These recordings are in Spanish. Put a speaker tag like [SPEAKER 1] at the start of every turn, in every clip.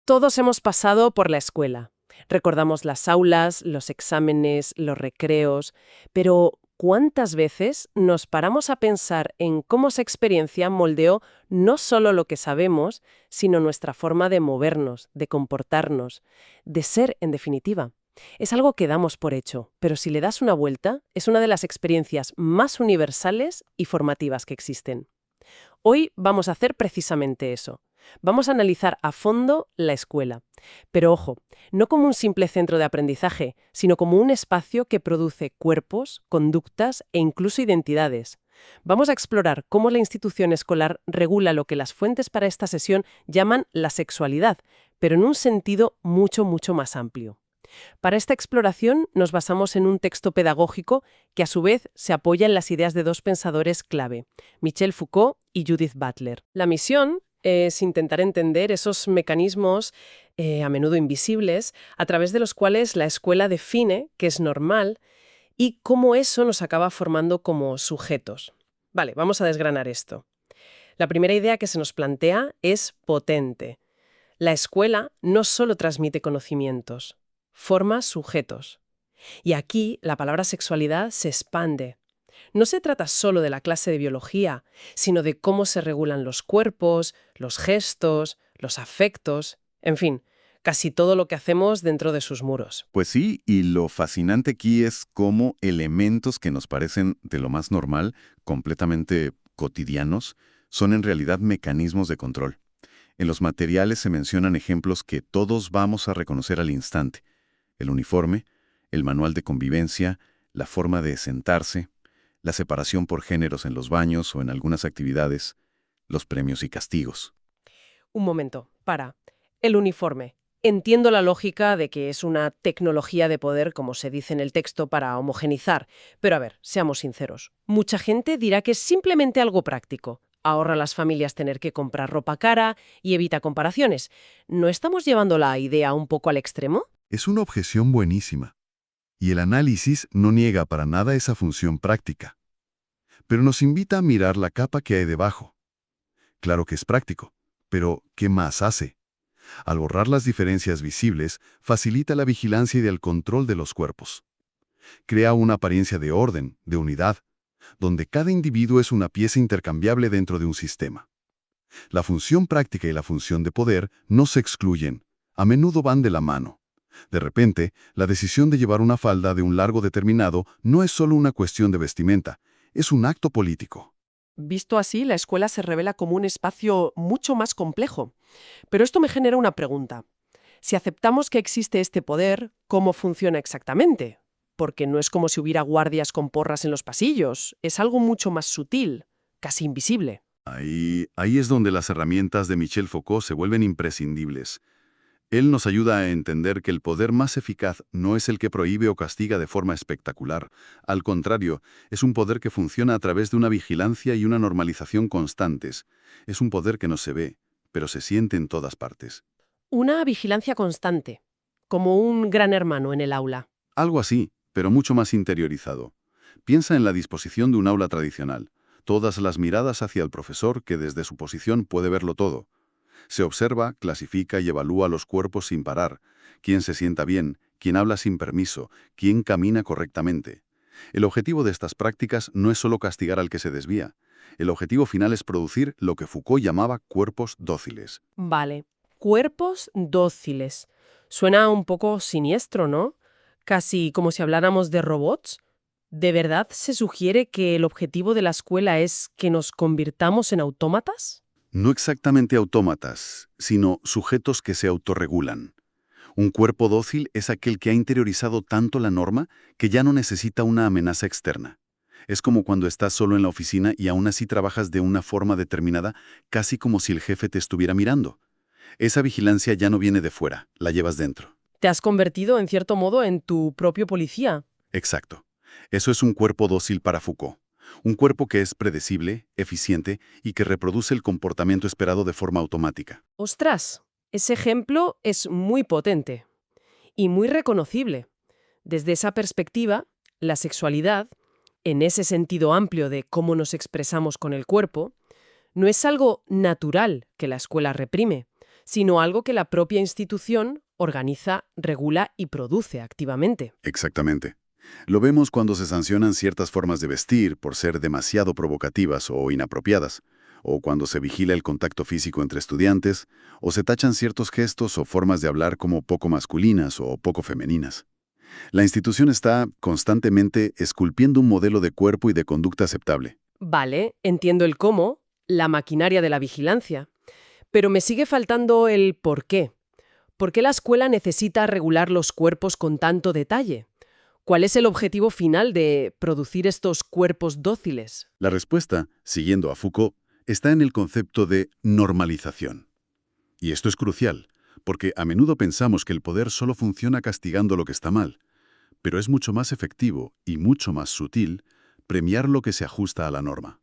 [SPEAKER 1] Todos hemos pasado por la escuela. Recordamos las aulas, los exámenes, los recreos, pero ¿cuántas veces nos paramos a pensar en cómo esa experiencia moldeó no solo lo que sabemos, sino nuestra forma de movernos, de comportarnos, de ser en definitiva? Es algo que damos por hecho, pero si le das una vuelta, es una de las experiencias más universales y formativas que existen. Hoy vamos a hacer precisamente eso. Vamos a analizar a fondo la escuela. Pero ojo, no como un simple centro de aprendizaje, sino como un espacio que produce cuerpos, conductas e incluso identidades. Vamos a explorar cómo la institución escolar regula lo que las fuentes para esta sesión llaman la sexualidad, pero en un sentido mucho más amplio. Para esta exploración nos basamos en un texto pedagógico que a su vez se apoya en las ideas de dos pensadores clave, Michel Foucault y Judith Butler. La misión es intentar entender esos mecanismos, a menudo invisibles, a través de los cuales la escuela define qué es normal y cómo eso nos acaba formando como sujetos. Vale, vamos a desgranar esto. La primera idea que se nos plantea es potente. La escuela no solo transmite conocimientos, forma sujetos. Y aquí la palabra sexualidad se expande. No se trata solo de la clase de biología, sino de cómo se regulan los cuerpos, los gestos, los afectos, en fin, casi todo lo que hacemos dentro de sus muros.
[SPEAKER 2] Pues sí, y lo fascinante aquí es cómo elementos que nos parecen de lo más normal, completamente cotidianos, son en realidad mecanismos de control. En los materiales se mencionan ejemplos que todos vamos a reconocer al instante: el uniforme, el manual de convivencia, la forma de sentarse, la separación por géneros en los baños o en algunas actividades, los premios y castigos.
[SPEAKER 1] Un momento, para. El uniforme. Entiendo la lógica de que es una tecnología de poder, como se dice en el texto, para homogenizar. Pero a ver, seamos sinceros. Mucha gente dirá que es simplemente algo práctico. Ahorra a las familias tener que comprar ropa cara y evita comparaciones. ¿No estamos llevando la idea un poco al extremo?
[SPEAKER 3] Es una objeción buenísima, y el análisis no niega para nada esa función práctica, pero nos invita a mirar la capa que hay debajo. Claro que es práctico, pero ¿qué más hace? Al borrar las diferencias visibles, facilita la vigilancia y el control de los cuerpos. Crea una apariencia de orden, de unidad, donde cada individuo es una pieza intercambiable dentro de un sistema. La función práctica y la función de poder no se excluyen, a menudo van de la mano. De repente, la decisión de llevar una falda de un largo determinado no es solo una cuestión de vestimenta, es un acto político.
[SPEAKER 1] Visto así, la escuela se revela como un espacio mucho más complejo. Pero esto me genera una pregunta. Si aceptamos que existe este poder, ¿cómo funciona exactamente? Porque no es como si hubiera guardias con porras en los pasillos, es algo mucho más sutil, casi invisible.
[SPEAKER 3] Ahí es donde las herramientas de Michel Foucault se vuelven imprescindibles. Él nos ayuda a entender que el poder más eficaz no es el que prohíbe o castiga de forma espectacular. Al contrario, es un poder que funciona a través de una vigilancia y una normalización constantes. Es un poder que no se ve, pero se siente en todas partes.
[SPEAKER 1] Una vigilancia constante, como un gran hermano en el aula.
[SPEAKER 3] Algo así, pero mucho más interiorizado. Piensa en la disposición de un aula tradicional. Todas las miradas hacia el profesor, que desde su posición puede verlo todo. Se observa, clasifica y evalúa los cuerpos sin parar: quién se sienta bien, quién habla sin permiso, quién camina correctamente. El objetivo de estas prácticas no es solo castigar al que se desvía. El objetivo final es producir lo que Foucault llamaba cuerpos dóciles.
[SPEAKER 1] Vale, cuerpos dóciles. Suena un poco siniestro, ¿no? Casi como si habláramos de robots. ¿De verdad se sugiere que el objetivo de la escuela es que nos convirtamos en autómatas?
[SPEAKER 3] No exactamente autómatas, sino sujetos que se autorregulan. Un cuerpo dócil es aquel que ha interiorizado tanto la norma que ya no necesita una amenaza externa. Es como cuando estás solo en la oficina y aún así trabajas de una forma determinada, casi como si el jefe te estuviera mirando. Esa vigilancia ya no viene de fuera, la llevas dentro.
[SPEAKER 1] Te has convertido, en cierto modo, en tu propio policía.
[SPEAKER 3] Exacto. Eso es un cuerpo dócil para Foucault. Un cuerpo que es predecible, eficiente y que reproduce el comportamiento esperado de forma automática.
[SPEAKER 1] Ostras, ese ejemplo es muy potente y muy reconocible. Desde esa perspectiva, la sexualidad, en ese sentido amplio de cómo nos expresamos con el cuerpo, no es algo natural que la escuela reprime, sino algo que la propia institución organiza, regula y produce activamente.
[SPEAKER 3] Exactamente. Lo vemos cuando se sancionan ciertas formas de vestir por ser demasiado provocativas o inapropiadas, o cuando se vigila el contacto físico entre estudiantes, o se tachan ciertos gestos o formas de hablar como poco masculinas o poco femeninas. La institución está constantemente esculpiendo un modelo de cuerpo y de conducta aceptable.
[SPEAKER 1] Vale, entiendo el cómo, la maquinaria de la vigilancia, pero me sigue faltando el por qué. ¿Por qué la escuela necesita regular los cuerpos con tanto detalle? ¿Cuál es el objetivo final de producir estos cuerpos dóciles?
[SPEAKER 3] La respuesta, siguiendo a Foucault, está en el concepto de normalización. Y esto es crucial, porque a menudo pensamos que el poder solo funciona castigando lo que está mal, pero es mucho más efectivo y mucho más sutil premiar lo que se ajusta a la norma.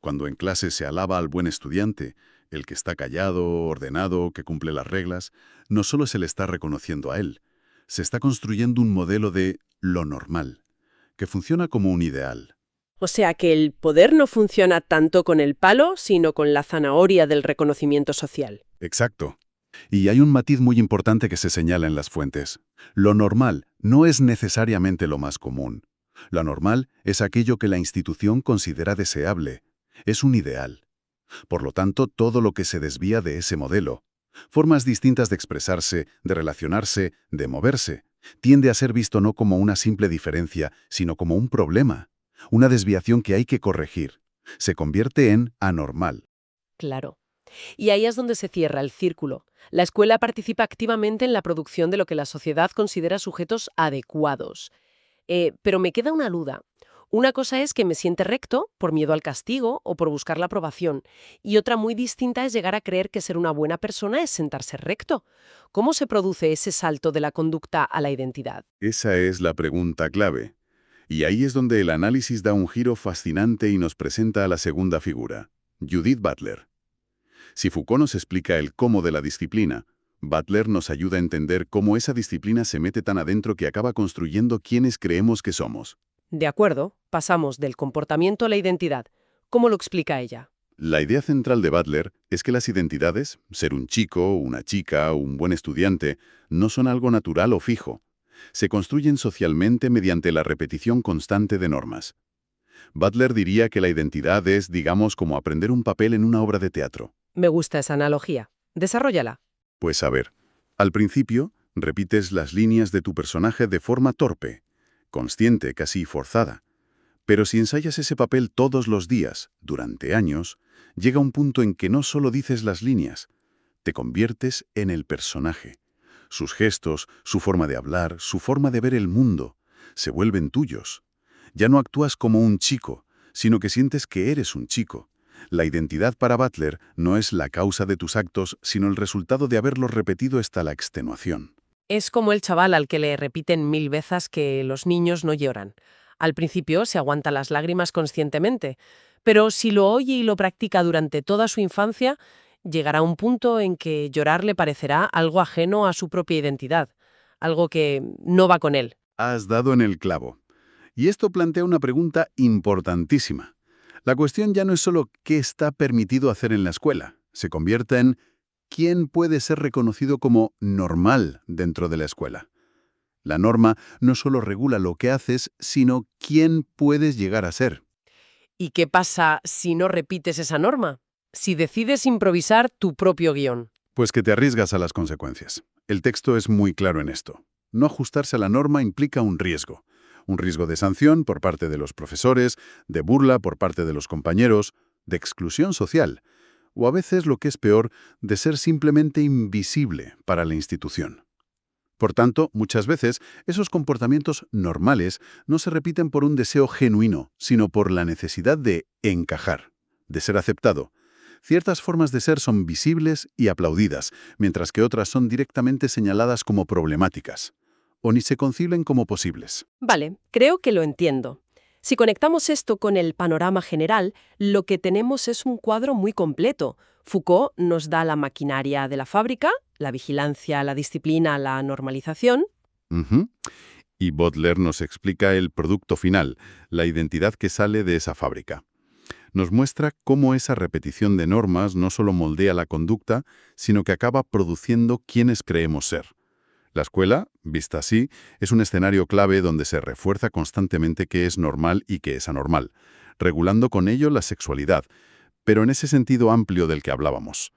[SPEAKER 3] Cuando en clase se alaba al buen estudiante, el que está callado, ordenado, que cumple las reglas, no solo se le está reconociendo a él, se está construyendo un modelo de lo normal, que funciona como un ideal.
[SPEAKER 1] O sea que el poder no funciona tanto con el palo, sino con la zanahoria del reconocimiento social.
[SPEAKER 3] Exacto. Y hay un matiz muy importante que se señala en las fuentes. Lo normal no es necesariamente lo más común. Lo normal es aquello que la institución considera deseable. Es un ideal. Por lo tanto, todo lo que se desvía de ese modelo, formas distintas de expresarse, de relacionarse, de moverse, tiende a ser visto no como una simple diferencia, sino como un problema, una desviación que hay que corregir. Se convierte en anormal.
[SPEAKER 1] Claro. Y ahí es donde se cierra el círculo. La escuela participa activamente en la producción de lo que la sociedad considera sujetos adecuados. Pero me queda una duda. Una cosa es que me siente recto por miedo al castigo o por buscar la aprobación, y otra muy distinta es llegar a creer que ser una buena persona es sentarse recto. ¿Cómo se produce ese salto de la conducta a la identidad?
[SPEAKER 3] Esa es la pregunta clave. Y ahí es donde el análisis da un giro fascinante y nos presenta a la segunda figura, Judith Butler. Si Foucault nos explica el cómo de la disciplina, Butler nos ayuda a entender cómo esa disciplina se mete tan adentro que acaba construyendo quienes creemos que somos.
[SPEAKER 1] De acuerdo, pasamos del comportamiento a la identidad. ¿Cómo lo explica ella?
[SPEAKER 3] La idea central de Butler es que las identidades, ser un chico, una chica, un buen estudiante, no son algo natural o fijo. Se construyen socialmente mediante la repetición constante de normas. Butler diría que la identidad es, digamos, como aprender un papel en una obra de teatro.
[SPEAKER 1] Me gusta esa analogía. Desarróllala.
[SPEAKER 3] Pues a ver, al principio repites las líneas de tu personaje de forma torpe, consciente, casi forzada. Pero si ensayas ese papel todos los días, durante años, llega un punto en que no solo dices las líneas, te conviertes en el personaje. Sus gestos, su forma de hablar, su forma de ver el mundo, se vuelven tuyos. Ya no actúas como un chico, sino que sientes que eres un chico. La identidad para Butler no es la causa de tus actos, sino el resultado de haberlos repetido hasta la extenuación.
[SPEAKER 1] Es como el chaval al que le repiten 1000 veces que los niños no lloran. Al principio se aguanta las lágrimas conscientemente, pero si lo oye y lo practica durante toda su infancia, llegará un punto en que llorar le parecerá algo ajeno a su propia identidad, algo que no va con él.
[SPEAKER 3] Has dado en el clavo. Y esto plantea una pregunta importantísima. La cuestión ya no es solo qué está permitido hacer en la escuela, se convierte en quién puede ser reconocido como normal dentro de la escuela. La norma no solo regula lo que haces, sino quién puedes llegar a ser.
[SPEAKER 1] ¿Y qué pasa si no repites esa norma? Si decides improvisar tu propio guión.
[SPEAKER 3] Pues que te arriesgas a las consecuencias. El texto es muy claro en esto. No ajustarse a la norma implica un riesgo. Un riesgo de sanción por parte de los profesores, de burla por parte de los compañeros, de exclusión social, o a veces, lo que es peor, de ser simplemente invisible para la institución. Por tanto, muchas veces, esos comportamientos normales no se repiten por un deseo genuino, sino por la necesidad de encajar, de ser aceptado. Ciertas formas de ser son visibles y aplaudidas, mientras que otras son directamente señaladas como problemáticas, o ni se conciben como posibles.
[SPEAKER 1] Vale, creo que lo entiendo. Si conectamos esto con el panorama general, lo que tenemos es un cuadro muy completo. Foucault nos da la maquinaria de la fábrica, la vigilancia, la disciplina, la normalización.
[SPEAKER 3] Ujú. Y Butler nos explica el producto final, la identidad que sale de esa fábrica. Nos muestra cómo esa repetición de normas no solo moldea la conducta, sino que acaba produciendo quienes creemos ser. La escuela, vista así, es un escenario clave donde se refuerza constantemente qué es normal y qué es anormal, regulando con ello la sexualidad, pero en ese sentido amplio del que hablábamos,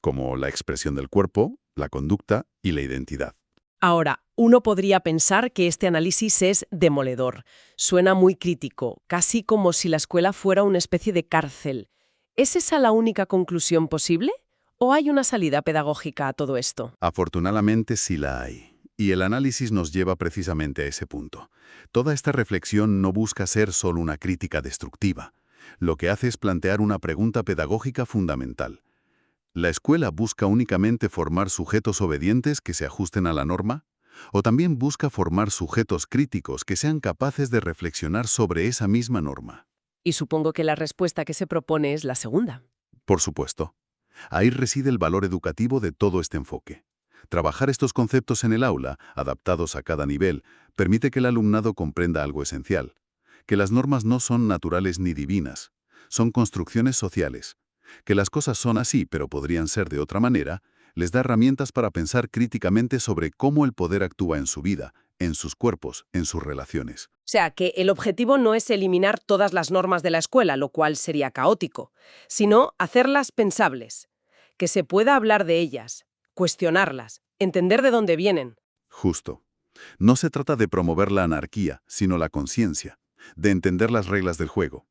[SPEAKER 3] como la expresión del cuerpo, la conducta y la identidad.
[SPEAKER 1] Ahora, uno podría pensar que este análisis es demoledor. Suena muy crítico, casi como si la escuela fuera una especie de cárcel. ¿Es esa la única conclusión posible? ¿O hay una salida pedagógica a todo esto?
[SPEAKER 3] Afortunadamente sí la hay. Y el análisis nos lleva precisamente a ese punto. Toda esta reflexión no busca ser solo una crítica destructiva. Lo que hace es plantear una pregunta pedagógica fundamental. ¿La escuela busca únicamente formar sujetos obedientes que se ajusten a la norma? ¿O también busca formar sujetos críticos que sean capaces de reflexionar sobre esa misma norma?
[SPEAKER 1] Y supongo que la respuesta que se propone es la segunda.
[SPEAKER 3] Por supuesto. Ahí reside el valor educativo de todo este enfoque. Trabajar estos conceptos en el aula, adaptados a cada nivel, permite que el alumnado comprenda algo esencial, que las normas no son naturales ni divinas, son construcciones sociales, que las cosas son así pero podrían ser de otra manera, les da herramientas para pensar críticamente sobre cómo el poder actúa en su vida, en sus cuerpos, en sus relaciones.
[SPEAKER 1] O sea, que el objetivo no es eliminar todas las normas de la escuela, lo cual sería caótico, sino hacerlas pensables, que se pueda hablar de ellas, cuestionarlas, entender de dónde vienen.
[SPEAKER 3] Justo. No se trata de promover la anarquía, sino la conciencia, de entender las reglas del juego.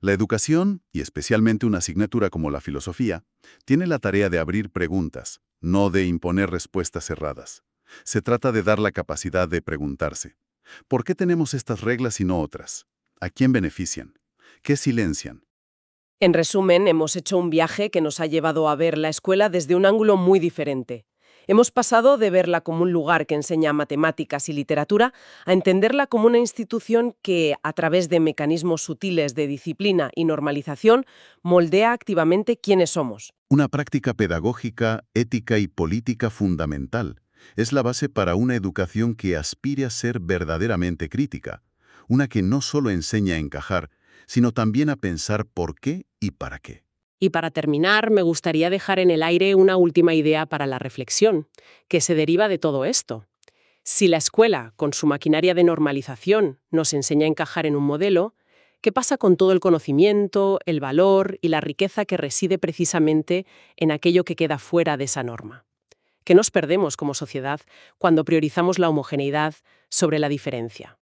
[SPEAKER 3] La educación, y especialmente una asignatura como la filosofía, tiene la tarea de abrir preguntas, no de imponer respuestas cerradas. Se trata de dar la capacidad de preguntarse. ¿Por qué tenemos estas reglas y no otras? ¿A quién benefician? ¿Qué silencian?
[SPEAKER 1] En resumen, hemos hecho un viaje que nos ha llevado a ver la escuela desde un ángulo muy diferente. Hemos pasado de verla como un lugar que enseña matemáticas y literatura a entenderla como una institución que, a través de mecanismos sutiles de disciplina y normalización, moldea activamente quiénes somos.
[SPEAKER 3] Una práctica pedagógica, ética y política fundamental. Es la base para una educación que aspire a ser verdaderamente crítica, una que no solo enseña a encajar, sino también a pensar por qué y para qué.
[SPEAKER 1] Y para terminar, me gustaría dejar en el aire una última idea para la reflexión, que se deriva de todo esto. Si la escuela, con su maquinaria de normalización, nos enseña a encajar en un modelo, ¿qué pasa con todo el conocimiento, el valor y la riqueza que reside precisamente en aquello que queda fuera de esa norma? ¿Qué nos perdemos como sociedad cuando priorizamos la homogeneidad sobre la diferencia?